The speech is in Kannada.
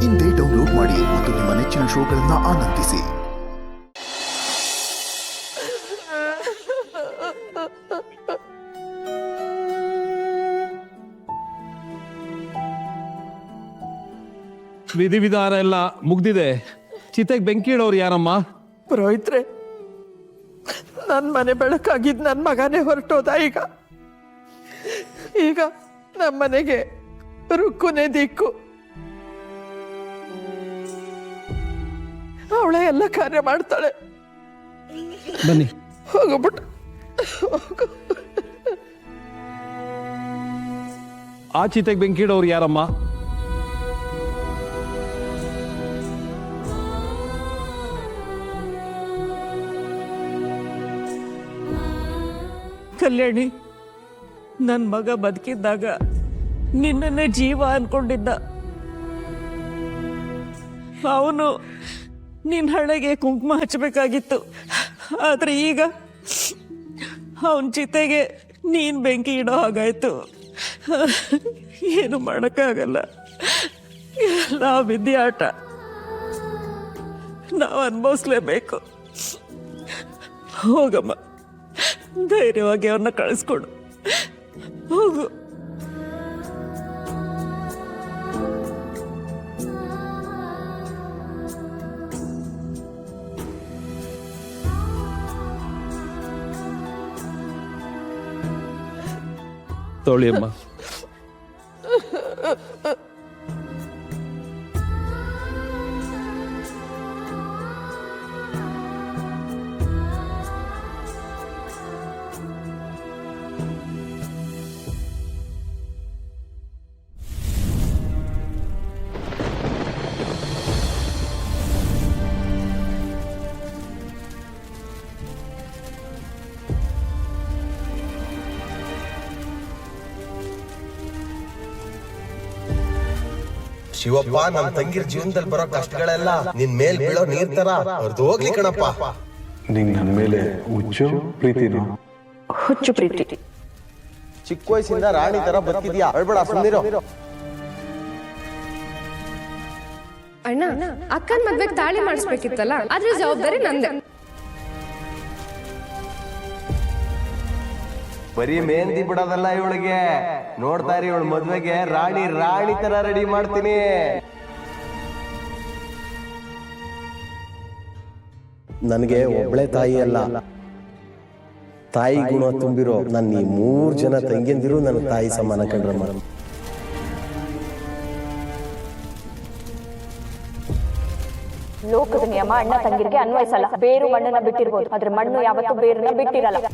ಇಂದೇ ಡೌನ್ಲೋಡ್ ಮಾಡಿ ಮತ್ತು ನಿಮ್ಮ ನೆಚ್ಚಿನ ಶೋಗಳನ್ನು ಆನಂದಿಸಿ. ವಿಧಿವಿಧಾನ ಎಲ್ಲ ಮುಗ್ದಿದೆ. ಚಿತೆಗೆ ಬೆಂಕಿ ಇಡೋರು ಯಾರಮ್ಮ? ಪುರೋಹಿತ್ರೆ, ನನ್ನ ಮನೆ ಬೆಳಕಾಗಿದ್ದು ನನ್ನ ಮಗನೇ ಹೊರಟೋದ. ಈಗ ನಮ್ಮ ಮನೆಗೆ ರುಕ್ಕುನೇ ದಿಕ್ಕು. ಅವಳೇ ಎಲ್ಲ ಕಾರ್ಯ ಮಾಡ್ತಾಳೆ. ಬನ್ನಿ ಹೋಗ್ಬಿಟ್ಟು ಆ ಚಿತೆಗೆ ಬೆಂಕಿ ಇಡೋರು ಯಾರಮ್ಮ? ಕಲ್ಯಾಣಿ, ನನ್ನ ಮಗ ಬದುಕಿದ್ದಾಗ ನಿನ್ನನ್ನೇ ಜೀವ ಅನ್ಕೊಂಡಿದ್ದ. ಅವನು ನಿನ್ನ ಹಣೆಗೆ ಕುಂಕುಮ ಹಚ್ಚಬೇಕಾಗಿತ್ತು. ಆದರೆ ಈಗ ಅವನ ಚಿತೆಗೆ ನೀನು ಬೆಂಕಿ ಇಡೋ ಹಾಗಾಯ್ತು. ಏನು ಮಾಡೋಕ್ಕಾಗಲ್ಲ. ಎಲ್ಲ ವಿದ್ಯಾಟ ನಾವು ಅನುಭವಿಸ್ಲೇಬೇಕು. ಹೋಗಮ್ಮ, ಧೈರ್ಯವಾಗಿ ಅವ್ರನ್ನ ಕಳಿಸ್ಕೊಡು. ಹೋಗು. ತೊಳಿ ಅಮ್ಮ. ಶಿವಪ್ಪ, ನಮ್ ತಂಗಿರ್ ಜೀವನದಲ್ಲಿ ಬರೋ ಕಷ್ಟಗಳೆಲ್ಲ ನಿನ್ ಮೇಲ್ ಬೀಳೋ ನೀರ್ ತರ ಅವ್ರದ್ದು ಹೋಗ್ಲಿ ಕಣಪ್ಪ. ನಿಂಗ್ ನನ್ ಮೇಲೆ ಹುಚ್ಚು ಪ್ರೀತಿನೋ? ಹುಚ್ಚು ಪ್ರೀತಿ. ಚಿಕ್ಕ ವಯಸ್ಸಿಂದ ರಾಣಿ ತರ ಬದುಕಿದ್ಯಾ, ಹೇಳ್ಬೇಡ ಸುಮ್ನಿರು. ಅಣ್ಣ, ಅಕ್ಕನ್ ಮದ್ವೆಗೆ ತಾಳಿ ಮಾಡಿಸ್ಬೇಕಿತ್ತಲ್ಲ, ಅದ್ರ ಜವಾಬ್ದಾರಿ ನಂದೆ. ಬರೀ ಮೆಹಂದಿ ಬಿಡೋದಲ್ಲ ಇವಳಿಗೆ, ನೋಡ್ತಾ ಇರಿ ಇವಳು ಮದ್ವೆಗೆ ರಾಣಿ ರಾಣಿ ತರ ರೆಡಿ ಮಾಡ್ತೀನಿ. ನನಗೆ ಒಬ್ಳೆ ತಾಯಿ ಅಲ್ಲ, ತಾಯಿ ಗುಣ ತುಂಬಿರೋ ನನ್ನ ಈ 3 ಜನ ತಂಗಿಯಂದಿರು ನನ್ನ ತಾಯಿ ಸಮಾನ ಕಂಡ್ರಮ್ಮ. ಲೋಕದ ನಿಯಮ ಅಣ್ಣ ತಂಗಿರಿಗೆ ಅನ್ವಯಿಸಲ್ಲ. ಬೇರು ಮಣ್ಣನ್ನ ಬಿಟ್ಟಿರ್ಬೋದು, ಆದ್ರೆ ಮಣ್ಣು ಯಾವತ್ತೂ ಬೇರನ್ನ ಬಿಟ್ಟಿರಲ್ಲ.